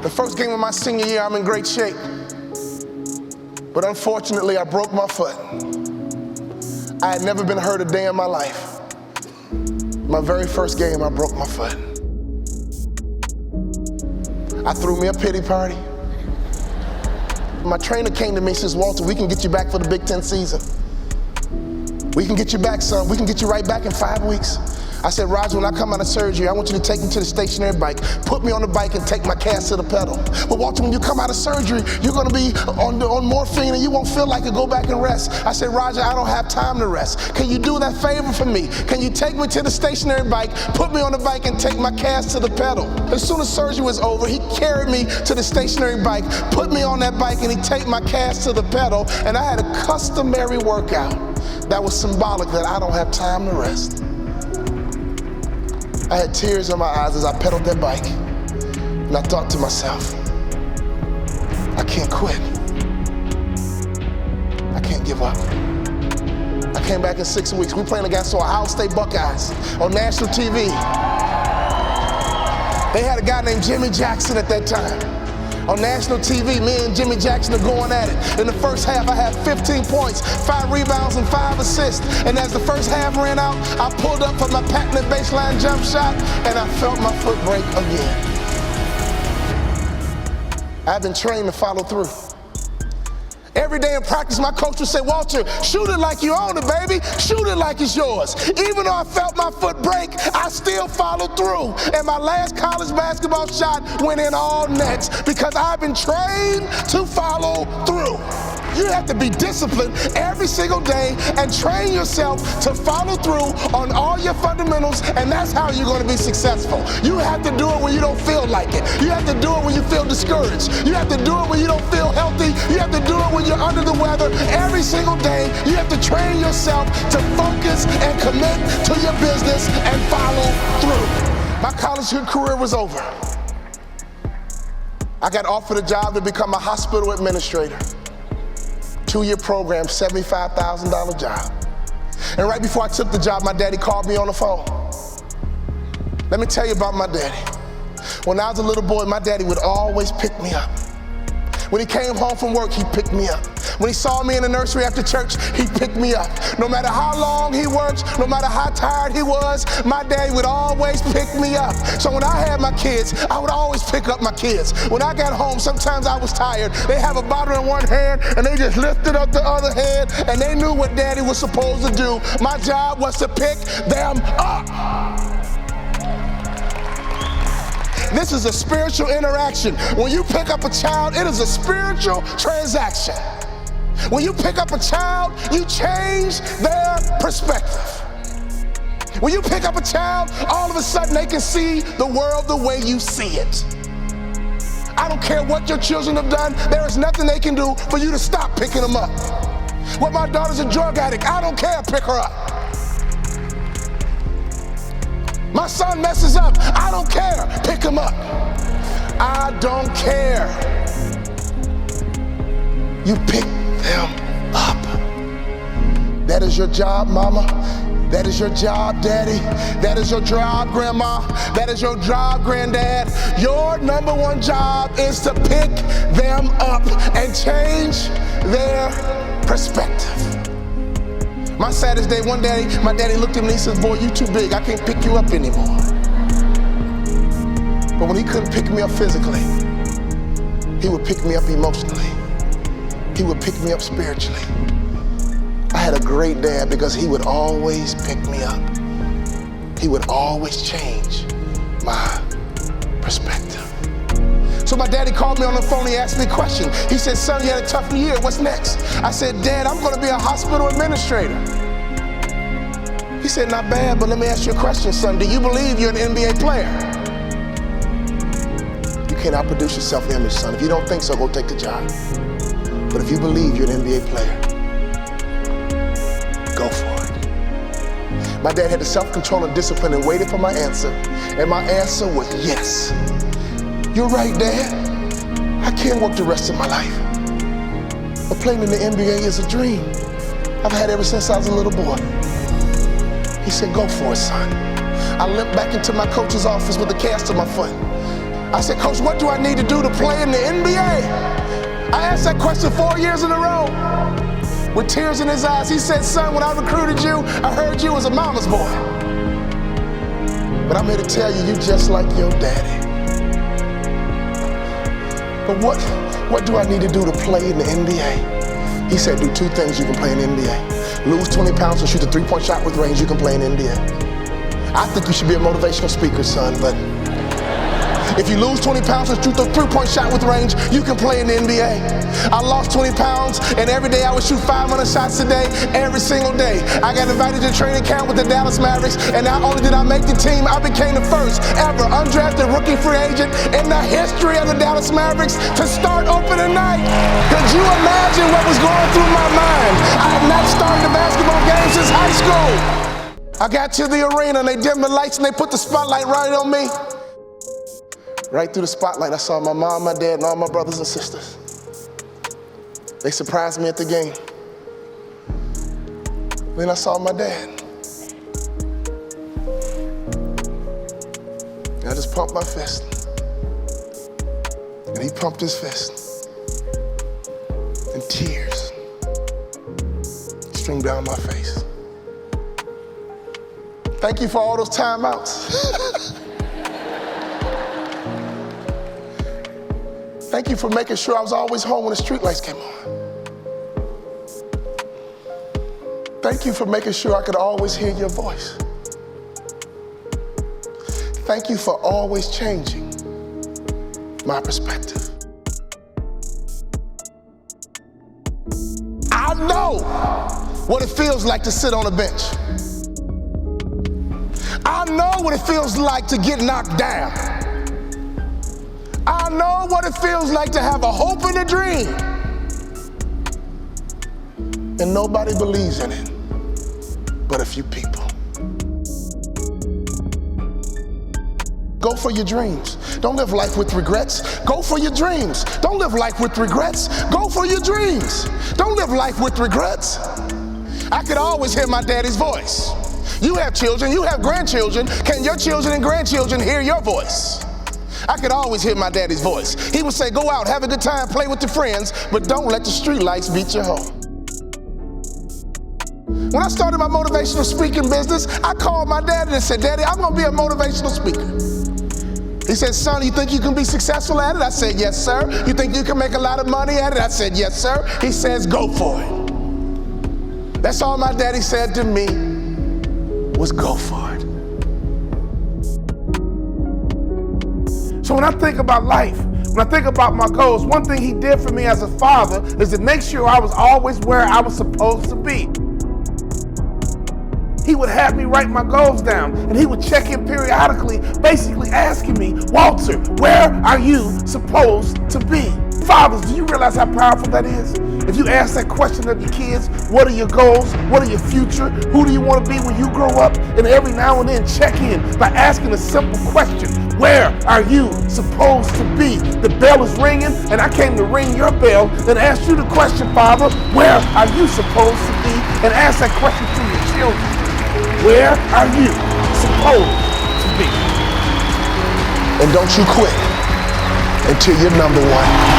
The first game of my senior year, I'm in great shape. But unfortunately, I broke my foot. I had never been hurt a day in my life. My very first game, I broke my foot. I threw me a pity party. My trainer came to me and says, Walter, we can get you back for the Big Ten season. We can get you back, son. We can get you right back in 5 weeks. I said, Roger, when I come out of surgery, I want you to take me to the stationary bike, put me on the bike and take my cast to the pedal. But Walter, when you come out of surgery, you're gonna be on morphine and you won't feel like it, go back and rest. I said, Roger, I don't have time to rest. Can you do that favor for me? Can you take me to the stationary bike, put me on the bike and take my cast to the pedal? As soon as surgery was over, he carried me to the stationary bike, put me on that bike and he take my cast to the pedal, and I had a customary workout that was symbolic that I don't have time to rest. I had tears in my eyes as I pedaled that bike, and I thought to myself, I can't quit. I can't give up. I came back in 6 weeks. We playing against the Ohio State Buckeyes on national TV. They had a guy named Jimmy Jackson at that time. On national TV, me and Jimmy Jackson are going at it. In the first half, I had 15 points, 5 rebounds, and 5 assists. And as the first half ran out, I pulled up for my patented baseline jump shot, and I felt my foot break again. I've been trained to follow through. Every day in practice, my coach would say, Walter, shoot it like you own it, baby. Shoot it like it's yours. Even though I felt my foot break, I still followed through. And my last college basketball shot went in all nets because I've been trained to follow through. You have to be disciplined every single day and train yourself to follow through on all your fundamentals, and that's how you're going to be successful. You have to do it when you don't feel like it. You have to do it when you feel discouraged. You have to do it when you don't feel healthy. You have to do it when you're under the weather. Every single day, you have to train yourself to focus and commit to your business and follow through. My college career was over. I got offered a job to become a hospital administrator. 2-year program, $75,000 job. And right before I took the job, my daddy called me on the phone. Let me tell you about my daddy. When I was a little boy, my daddy would always pick me up. When he came home from work, he picked me up. When he saw me in the nursery after church, he picked me up. No matter how long he worked, no matter how tired he was, my daddy would always pick me up. So when I had my kids, I would always pick up my kids. When I got home, sometimes I was tired. They have a bottle in one hand, and they just lifted up the other hand, and they knew what daddy was supposed to do. My job was to pick them up. This is a spiritual interaction. When you pick up a child, it is a spiritual transaction. When you pick up a child, you change their perspective. When you pick up a child, all of a sudden they can see the world the way you see it. I don't care what your children have done, there is nothing they can do for you to stop picking them up. Well, my daughter's a drug addict, I don't care, pick her up. My son messes up, I don't care, pick him up. I don't care. You pick them up. That is your job, mama. That is your job, daddy. That is your job, grandma. That is your job, granddad. Your number one job is to pick them up and change their perspective. My saddest day, one day, my daddy looked at me and he says, boy, you too big, I can't pick you up anymore. But when he couldn't pick me up physically, he would pick me up emotionally. He would pick me up spiritually. I had a great dad because he would always pick me up. He would always change my perspective. So my daddy called me on the phone, he asked me a question. He said, son, you had a tough year, what's next? I said, Dad, I'm gonna be a hospital administrator. He said, not bad, but let me ask you a question, son. Do you believe you're an NBA player? You can't outproduce your self-image, son. If you don't think so, go take the job. But if you believe you're an NBA player, go for it. My dad had the self-control and discipline and waited for my answer. And my answer was yes. You're right, Dad. I can't work the rest of my life. But playing in the NBA is a dream I've had ever since I was a little boy. He said, go for it, son. I limped back into my coach's office with a cast on my foot. I said, Coach, what do I need to do to play in the NBA? I asked that question 4 years in a row with tears in his eyes. He said, son, when I recruited you, I heard you was a mama's boy. But I'm here to tell you, you just like your daddy. But what do I need to do to play in the NBA? He said, do 2 things you can play in the NBA. Lose 20 pounds and shoot a 3-point shot with range, you can play in the NBA. I think you should be a motivational speaker, son, but if you lose 20 pounds and shoot a 3-point shot with range, you can play in the NBA. I lost 20 pounds, and every day I would shoot 500 shots a day, every single day. I got invited to training camp with the Dallas Mavericks, and not only did I make the team, I became the first ever undrafted rookie free agent in the history of the Dallas Mavericks to start opening night. Could you imagine what was going through my mind? I had not started a basketball game since high school. I got to the arena, and they dimmed the lights, and they put the spotlight right on me. Right through the spotlight, I saw my mom, my dad, and all my brothers and sisters. They surprised me at the game. Then I saw my dad. And I just pumped my fist. And he pumped his fist. And tears streamed down my face. Thank you for all those timeouts. Thank you for making sure I was always home when the streetlights came on. Thank you for making sure I could always hear your voice. Thank you for always changing my perspective. I know what it feels like to sit on a bench. I know what it feels like to get knocked down. I know what it feels like to have a hope and a dream, and nobody believes in it but a few people. Go for your dreams. Don't live life with regrets. Go for your dreams. Don't live life with regrets. Go for your dreams. Don't live life with regrets. I could always hear my daddy's voice. You have children, you have grandchildren. Can your children and grandchildren hear your voice? I could always hear my daddy's voice. He would say, go out, have a good time, play with your friends, but don't let the street lights beat you home. When I started my motivational speaking business, I called my daddy and said, Daddy, I'm gonna be a motivational speaker. He said, son, you think you can be successful at it? I said, yes, sir. You think you can make a lot of money at it? I said, yes, sir. He says, go for it. That's all my daddy said to me was go for it. So when I think about life, when I think about my goals, one thing he did for me as a father is to make sure I was always where I was supposed to be. He would have me write my goals down, and he would check in periodically, basically asking me, Walter, where are you supposed to be? Fathers, do you realize how powerful that is? If you ask that question of your kids, what are your goals? What are your future? Who do you want to be when you grow up? And every now and then check in by asking a simple question. Where are you supposed to be? The bell is ringing, and I came to ring your bell and ask you the question, Father, where are you supposed to be? And ask that question to your children. Where are you supposed to be? And don't you quit until you're number one.